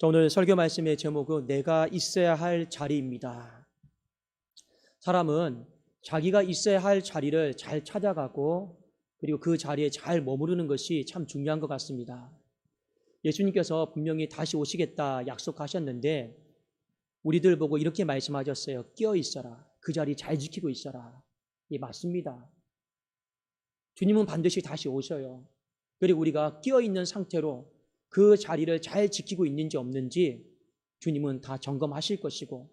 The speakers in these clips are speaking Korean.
자, 오늘 설교 말씀의 제목은 내가 있어야 할 자리입니다. 사람은 자기가 있어야 할 자리를 잘 찾아가고 그리고 그 자리에 잘 머무르는 것이 참 중요한 것 같습니다. 예수님께서 분명히 다시 오시겠다 약속하셨는데 우리들 보고 이렇게 말씀하셨어요. 끼어 있어라. 그 자리 잘 지키고 있어라. 예, 맞습니다. 주님은 반드시 다시 오셔요. 그리고 우리가 끼어 있는 상태로 그 자리를 잘 지키고 있는지 없는지 주님은 다 점검하실 것이고,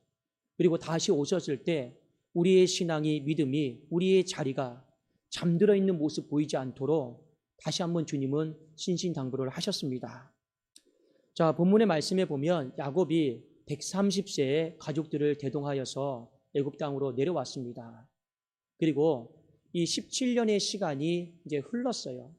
그리고 다시 오셨을 때 우리의 신앙이, 믿음이, 우리의 자리가 잠들어 있는 모습 보이지 않도록 다시 한번 주님은 신신당부를 하셨습니다. 자, 본문의 말씀에 보면 야곱이 130세에 가족들을 대동하여서 애굽 땅으로 내려왔습니다. 그리고 이 17년의 시간이 이제 흘렀어요.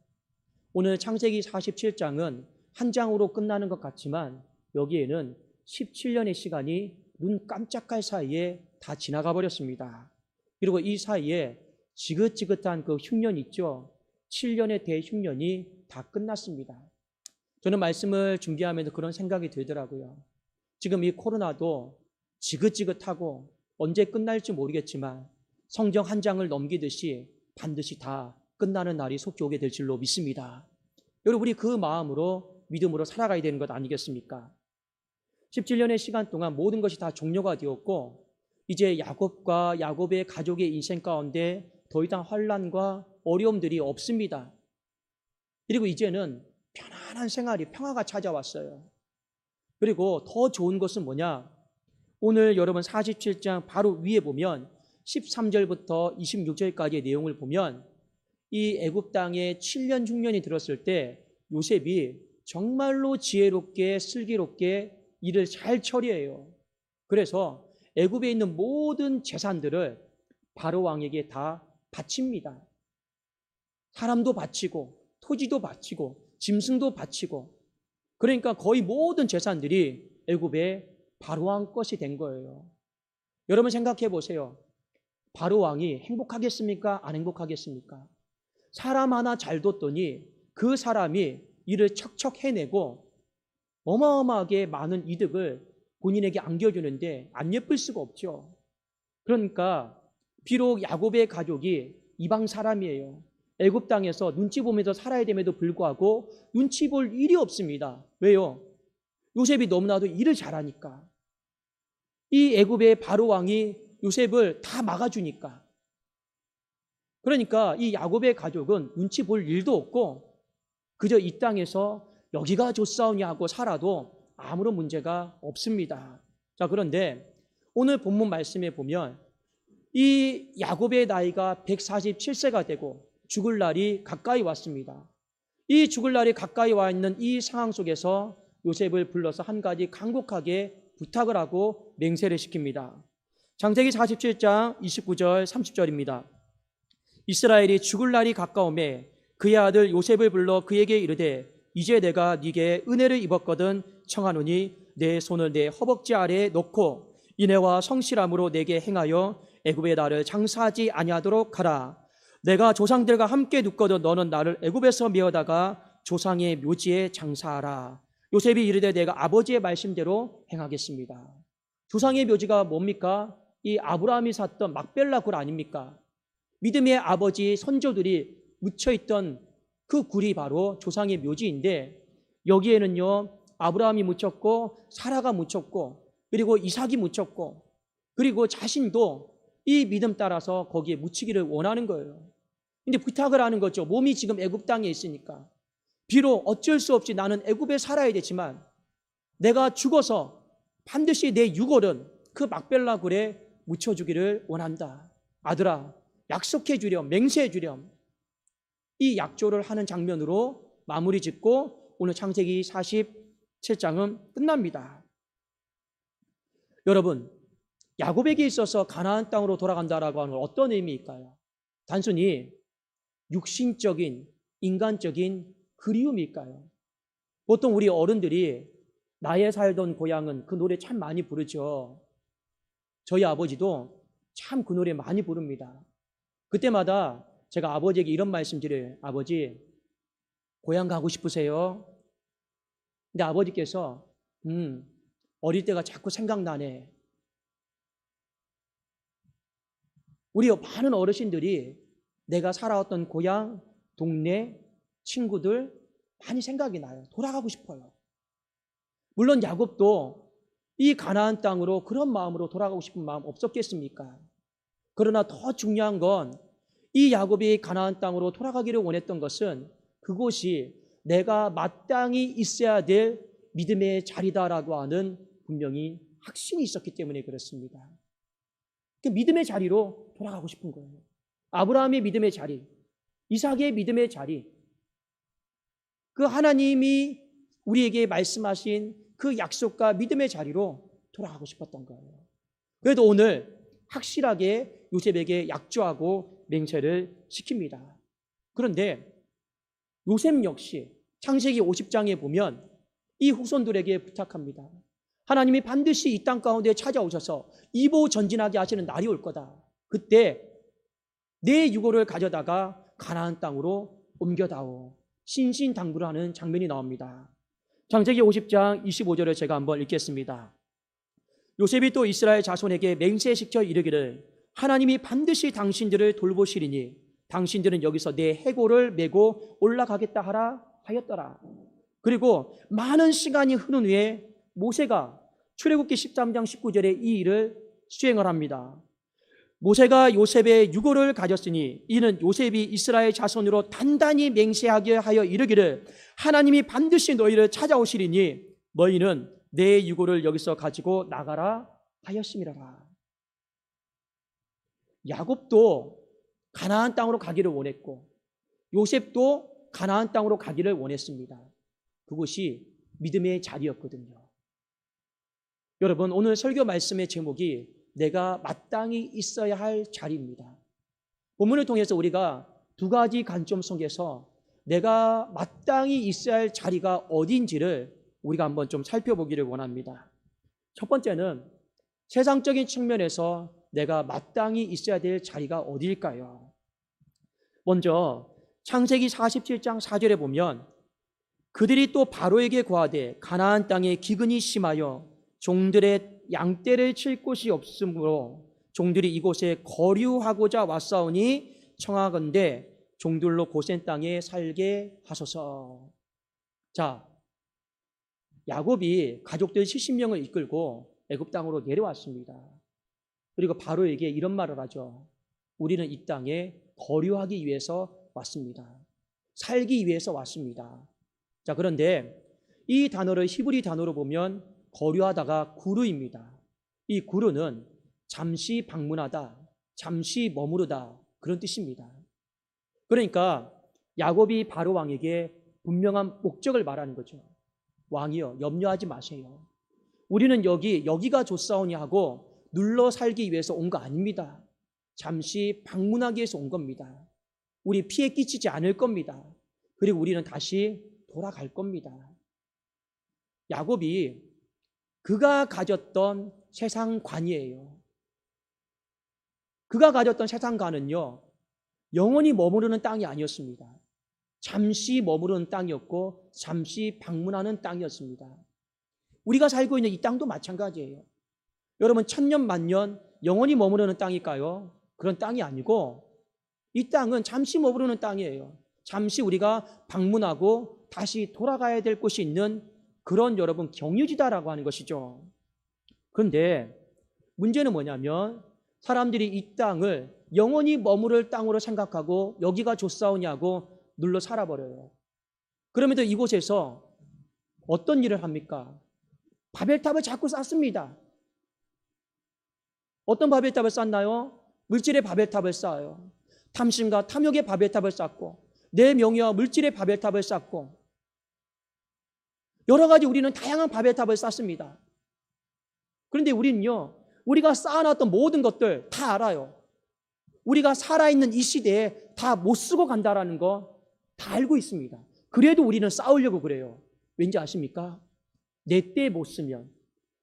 오늘 창세기 47장은 한 장으로 끝나는 것 같지만 여기에는 17년의 시간이 눈 깜짝할 사이에 다 지나가 버렸습니다. 그리고 이 사이에 지긋지긋한 그 흉년 있죠. 7년의 대흉년이 다 끝났습니다. 저는 말씀을 준비하면서 그런 생각이 들더라고요. 지금 이 코로나도 지긋지긋하고 언제 끝날지 모르겠지만 성경 한 장을 넘기듯이 반드시 다 끝나는 날이 속히 오게 될 줄로 믿습니다. 여러분, 우리 그 마음으로 믿음으로 살아가야 되는 것 아니겠습니까? 17년의 시간 동안 모든 것이 다 종료가 되었고 이제 야곱과 야곱의 가족의 인생 가운데 더 이상 환난과 어려움들이 없습니다. 그리고 이제는 편안한 생활이, 평화가 찾아왔어요. 그리고 더 좋은 것은 뭐냐? 오늘 여러분 47장 바로 위에 보면 13절부터 26절까지의 내용을 보면 이 애굽 땅에 7년 흉년이 들었을 때 요셉이 정말로 지혜롭게 슬기롭게 일을 잘 처리해요. 그래서 애굽에 있는 모든 재산들을 바로 왕에게 다 바칩니다. 사람도 바치고 토지도 바치고 짐승도 바치고, 그러니까 거의 모든 재산들이 애굽의 바로 왕 것이 된 거예요. 여러분 생각해 보세요. 바로 왕이 행복하겠습니까? 안 행복하겠습니까? 사람 하나 잘 뒀더니 그 사람이 일을 척척 해내고 어마어마하게 많은 이득을 본인에게 안겨주는데 안 예쁠 수가 없죠. 그러니까 비록 야곱의 가족이 이방 사람이에요. 애굽 땅에서 눈치 보면서 살아야 됨에도 불구하고 눈치 볼 일이 없습니다. 왜요? 요셉이 너무나도 일을 잘하니까. 이 애굽의 바로 왕이 요셉을 다 막아주니까. 그러니까 이 야곱의 가족은 눈치 볼 일도 없고 그저 이 땅에서 여기가 좋사오냐 하고 살아도 아무런 문제가 없습니다. 자, 그런데 오늘 본문 말씀에 보면 이 야곱의 나이가 147세가 되고 죽을 날이 가까이 왔습니다. 이 죽을 날이 가까이 와 있는 이 상황 속에서 요셉을 불러서 한 가지 간곡하게 부탁을 하고 맹세를 시킵니다. 창세기 47장 29절 30절입니다. 이스라엘이 죽을 날이 가까우매 그의 아들 요셉을 불러 그에게 이르되 이제 내가 네게 은혜를 입었거든 청하노니 내 손을 내 허벅지 아래에 놓고 인애와 성실함으로 내게 행하여 애굽의 나를 장사하지 아니하도록 하라. 내가 조상들과 함께 눕거든 너는 나를 애굽에서 메어다가 조상의 묘지에 장사하라. 요셉이 이르되 내가 아버지의 말씀대로 행하겠습니다. 조상의 묘지가 뭡니까? 이 아브라함이 샀던 막벨라 굴 아닙니까? 믿음의 아버지 선조들이 묻혀있던 그 굴이 바로 조상의 묘지인데 여기에는요 아브라함이 묻혔고 사라가 묻혔고 그리고 이삭이 묻혔고 그리고 자신도 이 믿음 따라서 거기에 묻히기를 원하는 거예요. 근데 부탁을 하는 거죠. 몸이 지금 애굽 땅에 있으니까 비록 어쩔 수 없이 나는 애굽에 살아야 되지만 내가 죽어서 반드시 내 유골은 그 막벨라 굴에 묻혀주기를 원한다. 아들아 약속해 주렴, 맹세해 주렴. 이 약조를 하는 장면으로 마무리 짓고 오늘 창세기 47장은 끝납니다. 여러분, 야곱에게 있어서 가나안 땅으로 돌아간다라고 하는 건 어떤 의미일까요? 단순히 육신적인, 인간적인 그리움일까요? 보통 우리 어른들이 나의 살던 고향은 그 노래 참 많이 부르죠. 저희 아버지도 참 그 노래 많이 부릅니다. 그때마다 제가 아버지에게 이런 말씀 드려요. 아버지, 고향 가고 싶으세요? 근데 아버지께서 어릴 때가 자꾸 생각나네. 우리 많은 어르신들이 내가 살아왔던 고향, 동네, 친구들 많이 생각이 나요. 돌아가고 싶어요. 물론 야곱도 이 가나안 땅으로 그런 마음으로 돌아가고 싶은 마음 없었겠습니까? 그러나 더 중요한 건 이 야곱이 가나안 땅으로 돌아가기를 원했던 것은 그곳이 내가 마땅히 있어야 될 믿음의 자리다라고 하는 분명히 확신이 있었기 때문에 그렇습니다. 그 믿음의 자리로 돌아가고 싶은 거예요. 아브라함의 믿음의 자리, 이삭의 믿음의 자리, 그 하나님이 우리에게 말씀하신 그 약속과 믿음의 자리로 돌아가고 싶었던 거예요. 그래도 오늘 확실하게 요셉에게 약조하고 맹세를 시킵니다. 그런데 요셉 역시 창세기 50장에 보면 이 후손들에게 부탁합니다. 하나님이 반드시 이 땅 가운데 찾아오셔서 이보 전진하게 하시는 날이 올 거다. 그때 내 유고를 가져다가 가나안 땅으로 옮겨다오. 신신당부를 하는 장면이 나옵니다. 창세기 50장 25절을 제가 한번 읽겠습니다. 요셉이 또 이스라엘 자손에게 맹세시켜 이르기를 하나님이 반드시 당신들을 돌보시리니 당신들은 여기서 내 해골을 메고 올라가겠다 하라 하였더라. 그리고 많은 시간이 흐른 후에 모세가 출애굽기 13장 19절에 이 일을 수행을 합니다. 모세가 요셉의 유고를 가졌으니 이는 요셉이 이스라엘 자손으로 단단히 맹세하게 하여 이르기를 하나님이 반드시 너희를 찾아오시리니 너희는 내 유고를 여기서 가지고 나가라 하였음이라. 야곱도 가나안 땅으로 가기를 원했고 요셉도 가나안 땅으로 가기를 원했습니다. 그곳이 믿음의 자리였거든요. 여러분, 오늘 설교 말씀의 제목이 내가 마땅히 있어야 할 자리입니다. 본문을 통해서 우리가 두 가지 관점 속에서 내가 마땅히 있어야 할 자리가 어딘지를 우리가 한번 좀 살펴보기를 원합니다. 첫 번째는 세상적인 측면에서 내가 마땅히 있어야 될 자리가 어디일까요? 먼저 창세기 47장 4절에 보면 그들이 또 바로에게 고하되 가나안 땅에 기근이 심하여 종들의 양떼를 칠 곳이 없으므로 종들이 이곳에 거류하고자 왔사오니 청하건대 종들로 고센 땅에 살게 하소서. 자, 야곱이 가족들 70명을 이끌고 애굽 땅으로 내려왔습니다. 그리고 바로에게 이런 말을 하죠. 우리는 이 땅에 거류하기 위해서 왔습니다. 살기 위해서 왔습니다. 자, 그런데 이 단어를 히브리 단어로 보면 거류하다가 구르입니다. 이 구르는 잠시 방문하다, 잠시 머무르다 그런 뜻입니다. 그러니까 야곱이 바로 왕에게 분명한 목적을 말하는 거죠. 왕이여, 염려하지 마세요. 우리는 여기가 좋사오니 하고 눌러 살기 위해서 온 거 아닙니다. 잠시 방문하기 위해서 온 겁니다. 우리 피해 끼치지 않을 겁니다. 그리고 우리는 다시 돌아갈 겁니다. 야곱이 그가 가졌던 세상관이에요. 그가 가졌던 세상관은요, 영원히 머무르는 땅이 아니었습니다. 잠시 머무르는 땅이었고 잠시 방문하는 땅이었습니다. 우리가 살고 있는 이 땅도 마찬가지예요. 여러분, 천년 만년 영원히 머무르는 땅일까요? 그런 땅이 아니고 이 땅은 잠시 머무르는 땅이에요. 잠시 우리가 방문하고 다시 돌아가야 될 곳이 있는 그런 여러분 경유지다라고 하는 것이죠. 그런데 문제는 뭐냐면 사람들이 이 땅을 영원히 머무를 땅으로 생각하고 여기가 좋사오냐고 눌러 살아버려요. 그러면서 이곳에서 어떤 일을 합니까? 바벨탑을 자꾸 쌓습니다. 어떤 바벨탑을 쌓나요? 물질의 바벨탑을 쌓아요. 탐심과 탐욕의 바벨탑을 쌓고 내 명예와 물질의 바벨탑을 쌓고 여러 가지 우리는 다양한 바벨탑을 쌓습니다. 그런데 우리는요, 우리가 쌓아놨던 모든 것들 다 알아요. 우리가 살아있는 이 시대에 다 못 쓰고 간다라는 거 다 알고 있습니다. 그래도 우리는 쌓으려고 그래요. 왠지 아십니까? 내 때 못 쓰면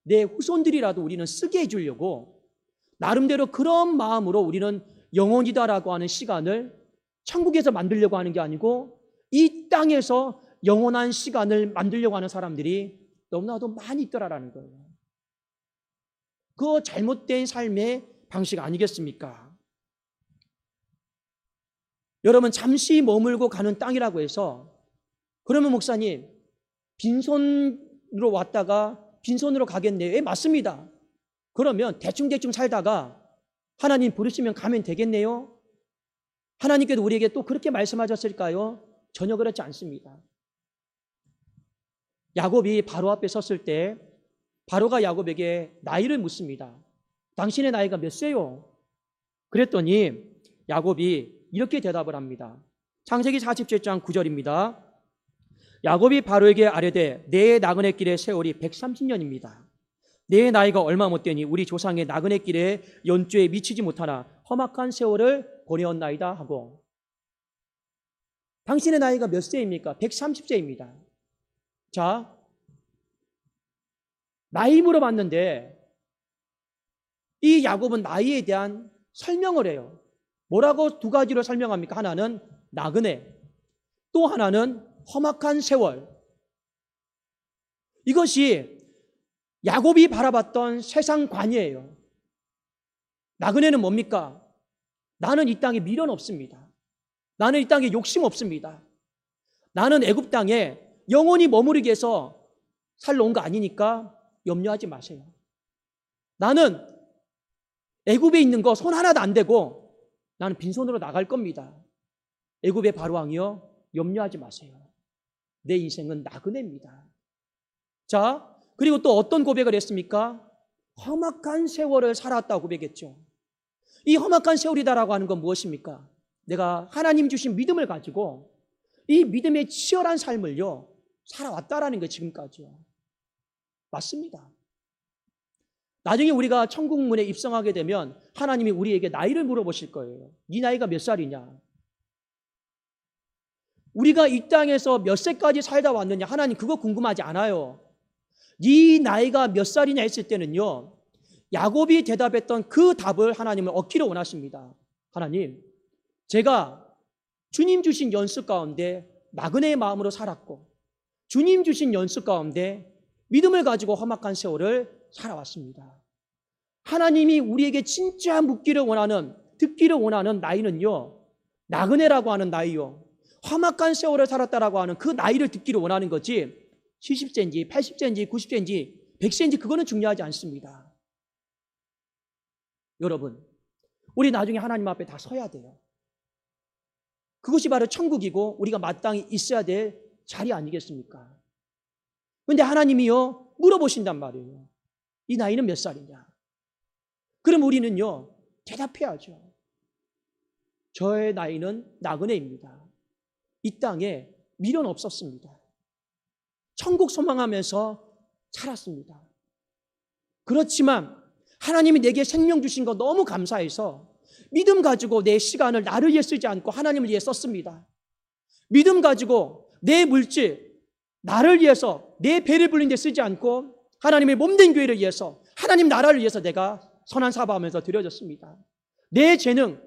내 후손들이라도 우리는 쓰게 해주려고 나름대로 그런 마음으로 우리는 영원이다라고 하는 시간을 천국에서 만들려고 하는 게 아니고 이 땅에서 영원한 시간을 만들려고 하는 사람들이 너무나도 많이 있더라라는 거예요. 그 잘못된 삶의 방식 아니겠습니까? 여러분, 잠시 머물고 가는 땅이라고 해서, 그러면 목사님 빈손으로 왔다가 빈손으로 가겠네요. 예, 맞습니다. 그러면 대충대충 살다가 하나님 부르시면 가면 되겠네요. 하나님께도 우리에게 또 그렇게 말씀하셨을까요? 전혀 그렇지 않습니다. 야곱이 바로 앞에 섰을 때 바로가 야곱에게 나이를 묻습니다. 당신의 나이가 몇 세요? 그랬더니 야곱이 이렇게 대답을 합니다. 창세기 47장 9절입니다. 야곱이 바로에게 아뢰되 내 나그네 길의 세월이 130년입니다. 내 나이가 얼마 못되니 우리 조상의 나그네 길에 연주에 미치지 못하나 험악한 세월을 보내었나이다 하고, 당신의 나이가 몇 세입니까? 130세입니다. 자, 나이 물어봤는데 이 야곱은 나이에 대한 설명을 해요. 뭐라고 두 가지로 설명합니까? 하나는 나그네, 또 하나는 험악한 세월. 이것이 야곱이 바라봤던 세상관이에요. 나그네는 뭡니까? 나는 이 땅에 미련 없습니다. 나는 이 땅에 욕심 없습니다. 나는 애굽 땅에 영원히 머무르기 위해서 살러 온 거 아니니까 염려하지 마세요. 나는 애굽에 있는 거 손 하나도 안 대고 나는 빈손으로 나갈 겁니다. 애굽의 바로왕이여, 염려하지 마세요. 내 인생은 나그네입니다. 자, 그리고 또 어떤 고백을 했습니까? 험악한 세월을 살았다고 고백했죠. 이 험악한 세월이다라고 하는 건 무엇입니까? 내가 하나님 주신 믿음을 가지고 이 믿음의 치열한 삶을요 살아왔다라는 게 지금까지요. 맞습니다. 나중에 우리가 천국 문에 입성하게 되면 하나님이 우리에게 나이를 물어보실 거예요. 네 나이가 몇 살이냐? 우리가 이 땅에서 몇 세까지 살다 왔느냐? 하나님 그거 궁금하지 않아요. 네 나이가 몇 살이냐 했을 때는요, 야곱이 대답했던 그 답을 하나님은 얻기를 원하십니다. 하나님, 제가 주님 주신 연수 가운데 나그네의 마음으로 살았고 주님 주신 연수 가운데 믿음을 가지고 험악한 세월을 살아왔습니다. 하나님이 우리에게 진짜 묻기를 원하는, 듣기를 원하는 나이는요, 나그네라고 하는 나이요, 험악한 세월을 살았다라고 하는 그 나이를 듣기를 원하는 거지 70세인지 80세인지 90세인지 100세인지 그거는 중요하지 않습니다. 여러분, 우리 나중에 하나님 앞에 다 서야 돼요. 그것이 바로 천국이고 우리가 마땅히 있어야 될 자리 아니겠습니까? 그런데 하나님이요 물어보신단 말이에요. 이 나이는 몇 살이냐? 그럼 우리는요 대답해야죠. 저의 나이는 나그네입니다. 이 땅에 미련 없었습니다. 천국 소망하면서 살았습니다. 그렇지만 하나님이 내게 생명 주신 거 너무 감사해서 믿음 가지고 내 시간을 나를 위해 쓰지 않고 하나님을 위해 썼습니다. 믿음 가지고 내 물질, 나를 위해서 내 배를 불린 데 쓰지 않고 하나님의 몸된 교회를 위해서, 하나님 나라를 위해서 내가 선한 사바하면서 드려졌습니다. 내 재능,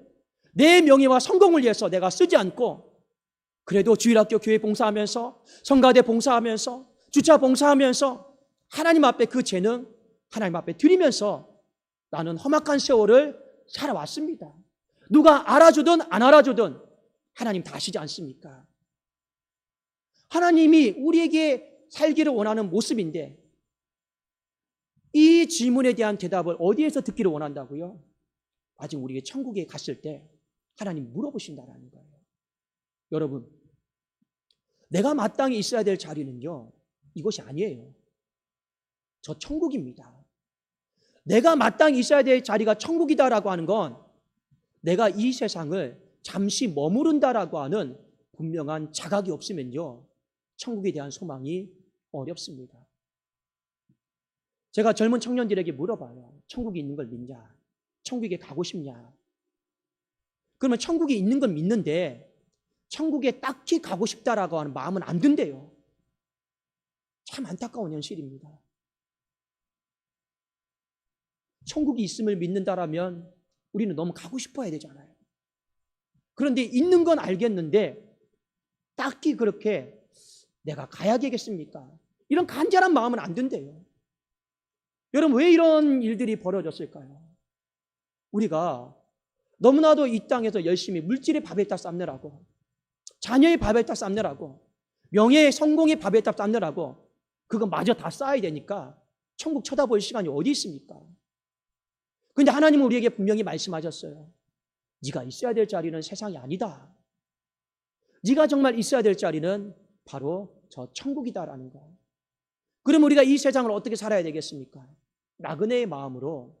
내 명예와 성공을 위해서 내가 쓰지 않고 그래도 주일학교 교회 봉사하면서, 성가대 봉사하면서, 주차 봉사하면서 하나님 앞에 그 재능 하나님 앞에 드리면서 나는 험악한 세월을 살아왔습니다. 누가 알아주든 안 알아주든 하나님 다 아시지 않습니까? 하나님이 우리에게 살기를 원하는 모습인데 이 질문에 대한 대답을 어디에서 듣기를 원한다고요? 아직 우리가 천국에 갔을 때 하나님 물어보신다는 거예요. 여러분, 내가 마땅히 있어야 될 자리는요 이것이 아니에요. 저 천국입니다. 내가 마땅히 있어야 될 자리가 천국이다라고 하는 건 내가 이 세상을 잠시 머무른다라고 하는 분명한 자각이 없으면요 천국에 대한 소망이 어렵습니다. 제가 젊은 청년들에게 물어봐요. 천국이 있는 걸 믿냐? 천국에 가고 싶냐? 그러면 천국이 있는 건 믿는데 천국에 딱히 가고 싶다라고 하는 마음은 안 든대요. 참 안타까운 현실입니다. 천국이 있음을 믿는다라면 우리는 너무 가고 싶어야 되잖아요. 그런데 있는 건 알겠는데 딱히 그렇게 내가 가야 되겠습니까? 이런 간절한 마음은 안 된대요. 여러분, 왜 이런 일들이 벌어졌을까요? 우리가 너무나도 이 땅에서 열심히 물질의 밥에다 삶느라고, 자녀의 밥에다 삶느라고, 명예의 성공의 밥에다 삶느라고 그거 마저 다 쌓아야 되니까 천국 쳐다볼 시간이 어디 있습니까? 그런데 하나님은 우리에게 분명히 말씀하셨어요. 네가 있어야 될 자리는 세상이 아니다. 네가 정말 있어야 될 자리는 바로 저 천국이다라는 거. 그럼 우리가 이 세상을 어떻게 살아야 되겠습니까? 나그네의 마음으로,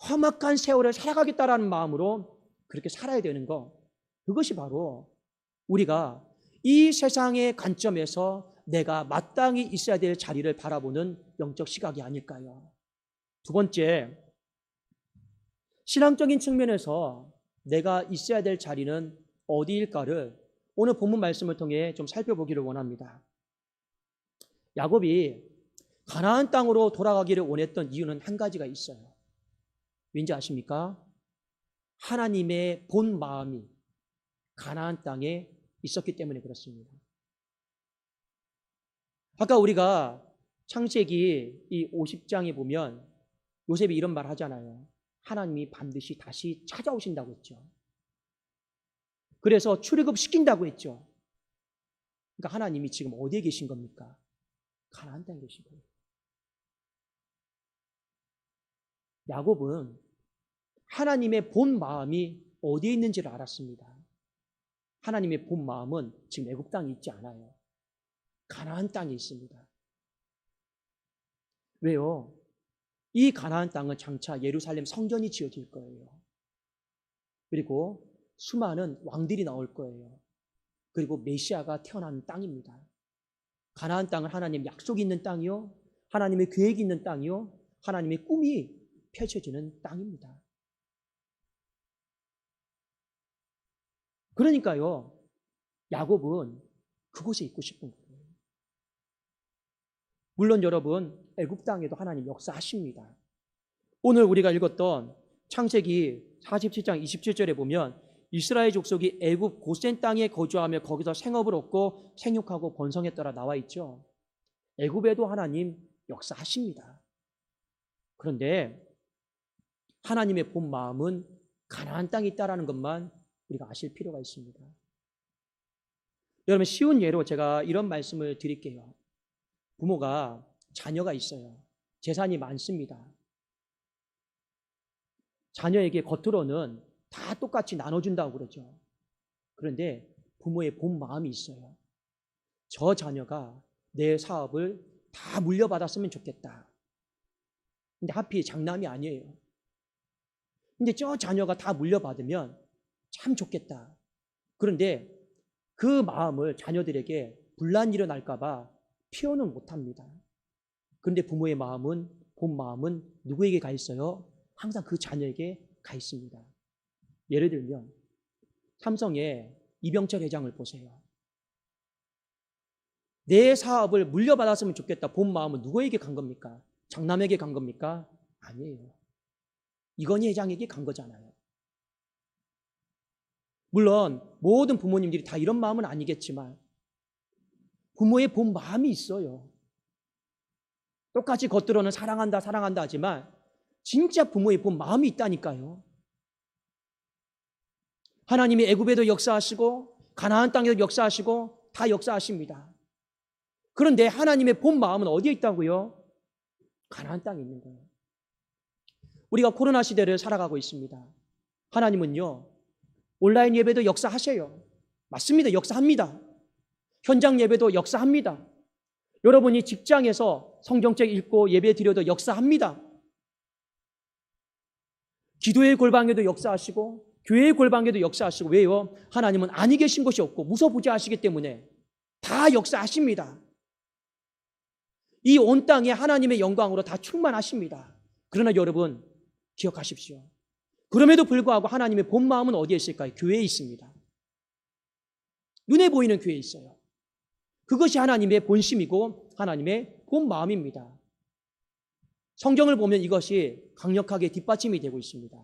험악한 세월을 살아가겠다라는 마음으로 그렇게 살아야 되는 거. 그것이 바로 우리가 이 세상의 관점에서 내가 마땅히 있어야 될 자리를 바라보는 영적 시각이 아닐까요? 두 번째, 신앙적인 측면에서 내가 있어야 될 자리는 어디일까를 오늘 본문 말씀을 통해 좀 살펴보기를 원합니다. 야곱이 가나안 땅으로 돌아가기를 원했던 이유는 한 가지가 있어요. 왠지 아십니까? 하나님의 본 마음이 가나안 땅에 있었기 때문에 그렇습니다. 아까 우리가 창세기 이 50장에 보면 요셉이 이런 말 하잖아요. 하나님이 반드시 다시 찾아오신다고 했죠. 그래서 출애굽 시킨다고 했죠. 그러니까 하나님이 지금 어디에 계신 겁니까? 가나안 땅에 계신 거예요. 야곱은 하나님의 본 마음이 어디에 있는지를 알았습니다. 하나님의 본 마음은 지금 애굽 땅에 있지 않아요. 가나안 땅에 있습니다. 왜요? 이 가나안 땅은 장차 예루살렘 성전이 지어질 거예요. 그리고 수많은 왕들이 나올 거예요. 그리고 메시아가 태어나는 땅입니다. 가나안 땅은 하나님 약속이 있는 땅이요, 하나님의 계획이 있는 땅이요, 하나님의 꿈이 펼쳐지는 땅입니다. 그러니까요, 야곱은 그곳에 있고 싶은 거예요. 물론 여러분, 애굽 땅에도 하나님 역사하십니다. 오늘 우리가 읽었던 창세기 47장 27절에 보면 이스라엘 족속이 애굽 고센 땅에 거주하며 거기서 생업을 얻고 생육하고 번성했더라 나와 있죠. 애굽에도 하나님 역사하십니다. 그런데 하나님의 본 마음은 가나안 땅에 있다라는 것만 우리가 아실 필요가 있습니다. 여러분, 쉬운 예로 제가 이런 말씀을 드릴게요. 부모가 자녀가 있어요. 재산이 많습니다. 자녀에게 겉으로는 다 똑같이 나눠준다고 그러죠. 그런데 부모의 본 마음이 있어요. 저 자녀가 내 사업을 다 물려받았으면 좋겠다. 근데 하필 장남이 아니에요. 근데 저 자녀가 다 물려받으면 참 좋겠다. 그런데 그 마음을 자녀들에게 분란이 일어날까 봐 표현은 못합니다. 그런데 부모의 마음은, 본 마음은 누구에게 가 있어요? 항상 그 자녀에게 가 있습니다. 예를 들면 삼성의 이병철 회장을 보세요. 내 사업을 물려받았으면 좋겠다. 본 마음은 누구에게 간 겁니까? 장남에게 간 겁니까? 아니에요. 이건희 회장에게 간 거잖아요. 물론 모든 부모님들이 다 이런 마음은 아니겠지만 부모의 본 마음이 있어요. 똑같이 겉으로는 사랑한다 사랑한다 하지만 진짜 부모의 본 마음이 있다니까요. 하나님이 애굽에도 역사하시고 가나안 땅에도 역사하시고 다 역사하십니다. 그런데 하나님의 본 마음은 어디에 있다고요? 가나안 땅에 있는 거예요. 우리가 코로나 시대를 살아가고 있습니다. 하나님은요, 온라인 예배도 역사하세요. 맞습니다. 역사합니다. 현장 예배도 역사합니다. 여러분이 직장에서 성경책 읽고 예배 드려도 역사합니다. 기도의 골방에도 역사하시고 교회의 골방에도 역사하시고. 왜요? 하나님은 아니 계신 것이 없고 무소부재하시기 때문에 다 역사하십니다. 이 온 땅에 하나님의 영광으로 다 충만하십니다. 그러나 여러분 기억하십시오. 그럼에도 불구하고 하나님의 본 마음은 어디에 있을까요? 교회에 있습니다. 눈에 보이는 교회에 있어요. 그것이 하나님의 본심이고 하나님의 본 마음입니다. 성경을 보면 이것이 강력하게 뒷받침이 되고 있습니다.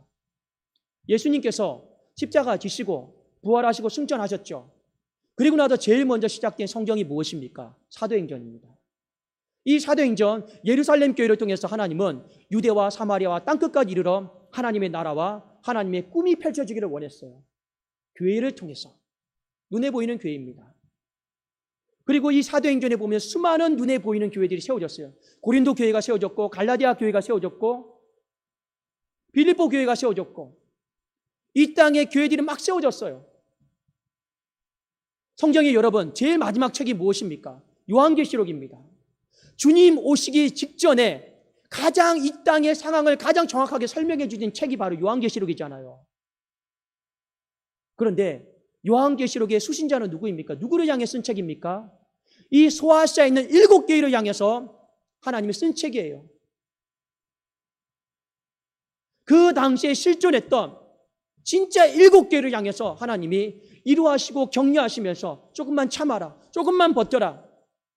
예수님께서 십자가 지시고 부활하시고 승천하셨죠. 그리고 나서 제일 먼저 시작된 성경이 무엇입니까? 사도행전입니다. 이 사도행전 예루살렘 교회를 통해서 하나님은 유대와 사마리아와 땅끝까지 이르러 하나님의 나라와 하나님의 꿈이 펼쳐지기를 원했어요. 교회를 통해서. 눈에 보이는 교회입니다. 그리고 이 사도행전에 보면 수많은 눈에 보이는 교회들이 세워졌어요. 고린도 교회가 세워졌고, 갈라디아 교회가 세워졌고, 빌립보 교회가 세워졌고, 이 땅에 교회들이 막 세워졌어요. 성경에 여러분, 제일 마지막 책이 무엇입니까? 요한계시록입니다. 주님 오시기 직전에 가장 이 땅의 상황을 가장 정확하게 설명해 주신 책이 바로 요한계시록이잖아요. 그런데 요한계시록의 수신자는 누구입니까? 누구를 향해 쓴 책입니까? 이 소아시아에 있는 7교회를 향해서 하나님이 쓴 책이에요. 그 당시에 실존했던 진짜 7교회를 향해서 하나님이 이루하시고 격려하시면서 조금만 참아라, 조금만 버텨라,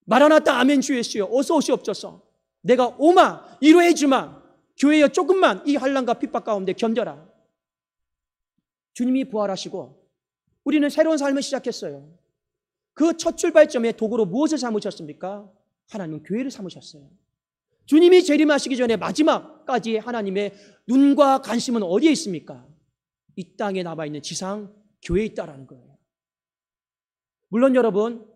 마라나타 아멘 주 예수여 어서 오시옵소서, 내가 오마 이루해 주마, 교회여 조금만 이 환난과 핍박 가운데 견뎌라. 주님이 부활하시고 우리는 새로운 삶을 시작했어요. 그 첫 출발점에 도구로 무엇을 삼으셨습니까? 하나님은 교회를 삼으셨어요. 주님이 재림하시기 전에 마지막까지 하나님의 눈과 관심은 어디에 있습니까? 이 땅에 남아있는 지상 교회에 있다라는 거예요. 물론 여러분,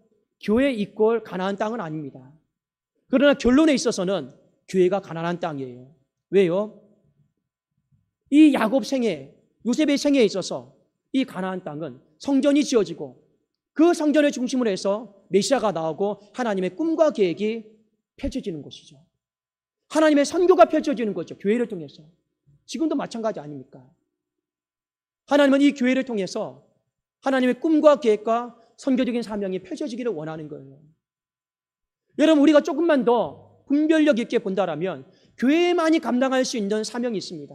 교회 이꼴 가나안 땅은 아닙니다. 그러나 결론에 있어서는 교회가 가나안 땅이에요. 왜요? 이 야곱 생애, 요셉의 생애에 있어서 이 가나안 땅은 성전이 지어지고 그 성전을 중심으로 해서 메시아가 나오고 하나님의 꿈과 계획이 펼쳐지는 것이죠. 하나님의 선교가 펼쳐지는 거죠. 교회를 통해서. 지금도 마찬가지 아닙니까? 하나님은 이 교회를 통해서 하나님의 꿈과 계획과 선교적인 사명이 펼쳐지기를 원하는 거예요. 여러분, 우리가 조금만 더 분별력 있게 본다라면 교회만이 감당할 수 있는 사명이 있습니다.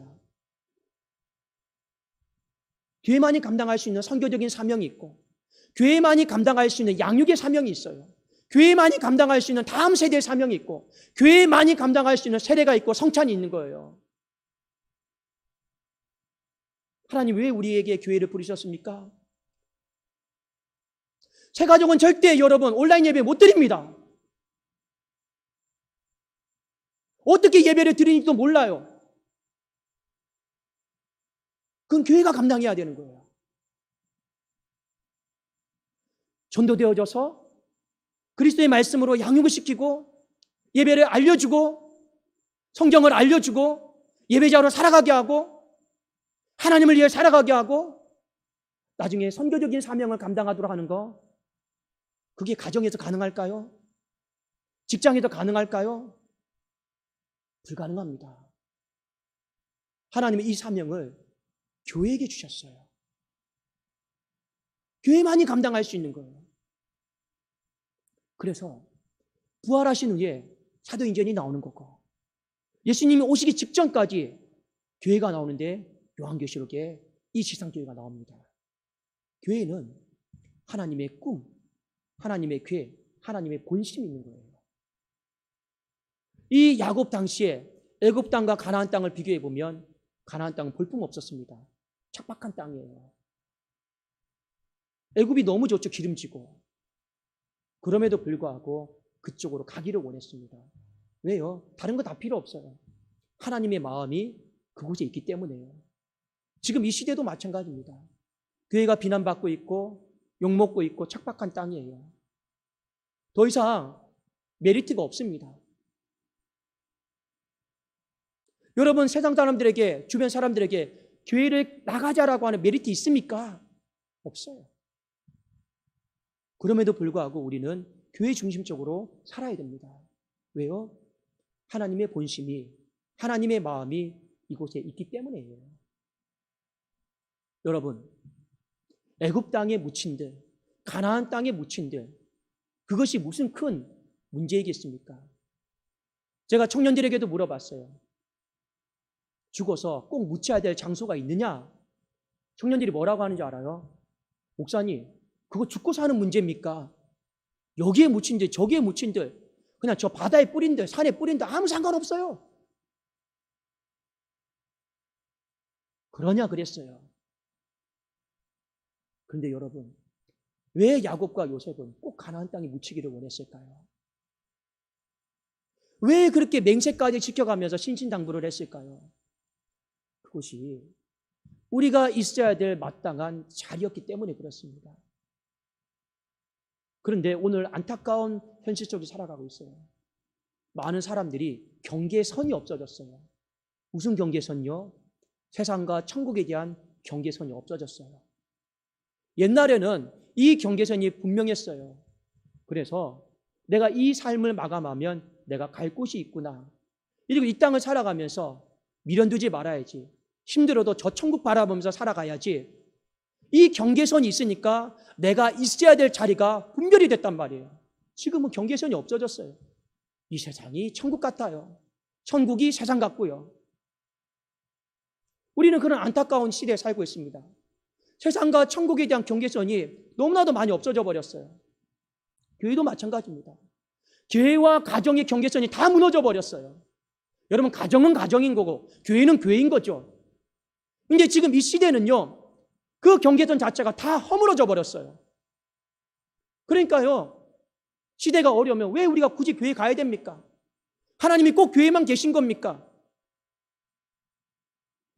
교회만이 감당할 수 있는 선교적인 사명이 있고, 교회만이 감당할 수 있는 양육의 사명이 있어요. 교회만이 감당할 수 있는 다음 세대의 사명이 있고, 교회만이 감당할 수 있는 세례가 있고 성찬이 있는 거예요. 하나님 왜 우리에게 교회를 부르셨습니까? 새 가족은 절대 여러분 온라인 예배 못 드립니다. 어떻게 예배를 드리는지도 몰라요. 그건 교회가 감당해야 되는 거예요. 전도되어져서 그리스도의 말씀으로 양육을 시키고 예배를 알려주고 성경을 알려주고 예배자로 살아가게 하고 하나님을 위해 살아가게 하고 나중에 선교적인 사명을 감당하도록 하는 거, 그게 가정에서 가능할까요? 직장에서 가능할까요? 불가능합니다. 하나님은 이 사명을 교회에게 주셨어요. 교회만이 감당할 수 있는 거예요. 그래서 부활하신 후에 사도행전이 나오는 거고, 예수님이 오시기 직전까지 교회가 나오는데 요한계시록에 이 지상교회가 나옵니다. 교회는 하나님의 꿈, 하나님의 계획, 하나님의 본심이 있는 거예요. 이 야곱 당시에 애굽 땅과 가나안 땅을 비교해 보면 가나안 땅은 볼품 없었습니다. 척박한 땅이에요. 애굽이 너무 좋죠. 기름지고. 그럼에도 불구하고 그쪽으로 가기를 원했습니다. 왜요? 다른 거 다 필요 없어요. 하나님의 마음이 그곳에 있기 때문에요. 지금 이 시대도 마찬가지입니다. 교회가 비난받고 있고 욕먹고 있고 척박한 땅이에요. 더 이상 메리트가 없습니다. 여러분, 세상 사람들에게, 주변 사람들에게 교회를 나가자라고 하는 메리트 있습니까? 없어요. 그럼에도 불구하고 우리는 교회 중심적으로 살아야 됩니다. 왜요? 하나님의 본심이, 하나님의 마음이 이곳에 있기 때문이에요. 여러분, 애굽 땅에 묻힌들, 가나안 땅에 묻힌들, 그것이 무슨 큰 문제이겠습니까? 제가 청년들에게도 물어봤어요. 죽어서 꼭 묻혀야 될 장소가 있느냐? 청년들이 뭐라고 하는지 알아요? 목사님, 그거 죽고 사는 문제입니까? 여기에 묻힌들, 저기에 묻힌들, 그냥 저 바다에 뿌린들, 산에 뿌린들 아무 상관없어요. 그러냐 그랬어요. 그런데 여러분, 왜 야곱과 요셉은 꼭 가나안 땅에 묻히기를 원했을까요? 왜 그렇게 맹세까지 지켜가면서 신신당부를 했을까요? 그것이 우리가 있어야 될 마땅한 자리였기 때문에 그렇습니다. 그런데 오늘 안타까운 현실 속에 살아가고 있어요. 많은 사람들이 경계선이 없어졌어요. 무슨 경계선이요? 세상과 천국에 대한 경계선이 없어졌어요. 옛날에는 이 경계선이 분명했어요. 그래서 내가 이 삶을 마감하면 내가 갈 곳이 있구나. 그리고 이 땅을 살아가면서 미련두지 말아야지. 힘들어도 저 천국 바라보면서 살아가야지. 이 경계선이 있으니까 내가 있어야 될 자리가 분별이 됐단 말이에요. 지금은 경계선이 없어졌어요. 이 세상이 천국 같아요. 천국이 세상 같고요. 우리는 그런 안타까운 시대에 살고 있습니다. 세상과 천국에 대한 경계선이 너무나도 많이 없어져 버렸어요. 교회도 마찬가지입니다. 교회와 가정의 경계선이 다 무너져 버렸어요. 여러분, 가정은 가정인 거고 교회는 교회인 거죠. 근데 지금 이 시대는요, 그 경계선 자체가 다 허물어져 버렸어요. 그러니까요, 시대가 어려우면 왜 우리가 굳이 교회 가야 됩니까? 하나님이 꼭 교회만 계신 겁니까?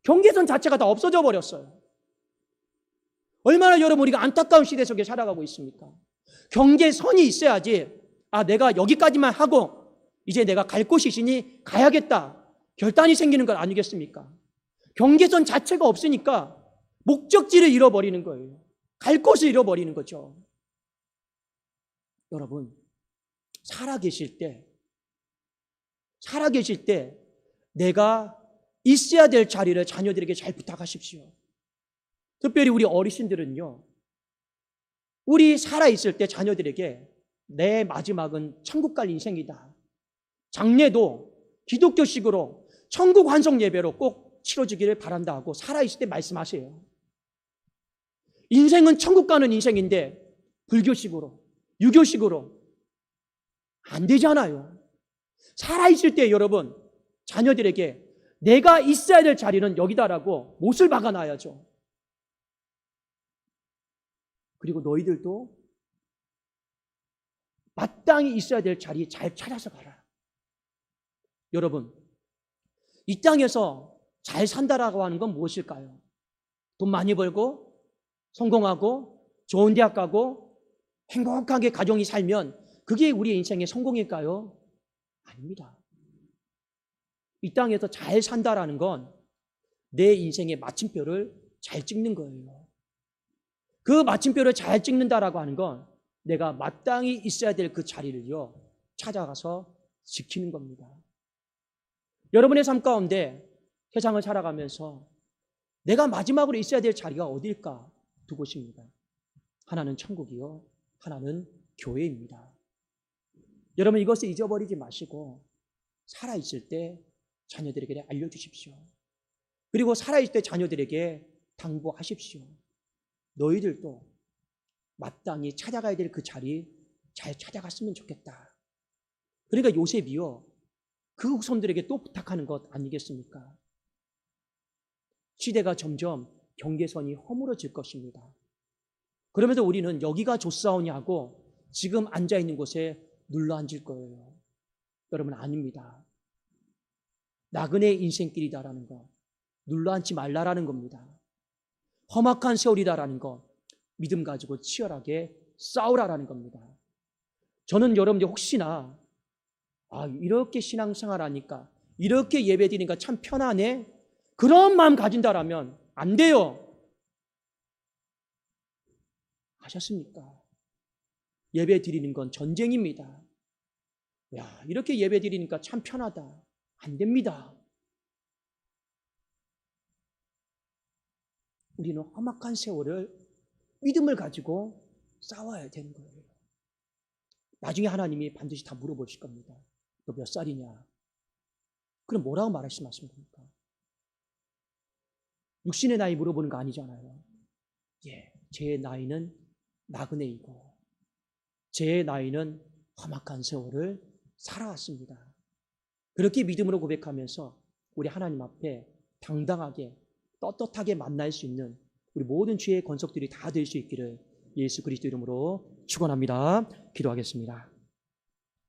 경계선 자체가 다 없어져 버렸어요. 얼마나 여러분 우리가 안타까운 시대 속에 살아가고 있습니까? 경계선이 있어야지, 아, 내가 여기까지만 하고 이제 내가 갈 곳이 있으니 가야겠다, 결단이 생기는 것 아니겠습니까? 경계선 자체가 없으니까 목적지를 잃어버리는 거예요. 갈 곳을 잃어버리는 거죠. 여러분, 살아계실 때 내가 있어야 될 자리를 자녀들에게 잘 부탁하십시오. 특별히 우리 어르신들은요, 우리 살아있을 때 자녀들에게 내 마지막은 천국 갈 인생이다, 장례도 기독교식으로 천국 환송 예배로 꼭 치러지기를 바란다 하고 살아있을 때 말씀하세요. 인생은 천국 가는 인생인데 불교식으로, 유교식으로 안 되잖아요. 살아있을 때 여러분, 자녀들에게 내가 있어야 될 자리는 여기다라고 못을 박아놔야죠. 그리고 너희들도 마땅히 있어야 될 자리 잘 찾아서 가라. 여러분, 이 땅에서 잘 산다라고 하는 건 무엇일까요? 돈 많이 벌고 성공하고 좋은 대학 가고 행복하게 가정이 살면 그게 우리의 인생의 성공일까요? 아닙니다. 이 땅에서 잘 산다라는 건 내 인생의 마침표를 잘 찍는 거예요. 그 마침표를 잘 찍는다라고 하는 건 내가 마땅히 있어야 될 그 자리를요, 찾아가서 지키는 겁니다. 여러분의 삶 가운데 세상을 살아가면서 내가 마지막으로 있어야 될 자리가 어딜까? 두 곳입니다. 하나는 천국이요, 하나는 교회입니다. 여러분, 이것을 잊어버리지 마시고 살아있을 때 자녀들에게 알려주십시오. 그리고 살아있을 때 자녀들에게 당부하십시오. 너희들도 마땅히 찾아가야 될 그 자리 잘 찾아갔으면 좋겠다. 그러니까 요셉이요, 그 후손들에게 또 부탁하는 것 아니겠습니까? 시대가 점점 경계선이 허물어질 것입니다. 그러면서 우리는 여기가 좋사오니 하고 지금 앉아있는 곳에 눌러앉을 거예요. 여러분, 아닙니다. 나그네의 인생길이다라는 거, 눌러앉지 말라라는 겁니다. 험악한 세월이다라는 거, 믿음 가지고 치열하게 싸우라라는 겁니다. 저는 여러분들 혹시나 이렇게 신앙생활 하니까, 이렇게 예배 드리니까 참 편하네, 그런 마음 가진다라면 안 돼요. 아셨습니까? 예배 드리는 건 전쟁입니다. 야, 이렇게 예배 드리니까 참 편하다, 안 됩니다. 우리는 험악한 세월을 믿음을 가지고 싸워야 되는 거예요. 나중에 하나님이 반드시 다 물어보실 겁니다. 너 몇 살이냐? 그럼 뭐라고 말씀하십니까? 육신의 나이 물어보는 거 아니잖아요. 예, 제 나이는 나그네이고 제 나이는 험악한 세월을 살아왔습니다. 그렇게 믿음으로 고백하면서 우리 하나님 앞에 당당하게 떳떳하게 만날 수 있는 우리 모든 주의 권속들이 다 될 수 있기를 예수 그리스도 이름으로 축원합니다. 기도하겠습니다.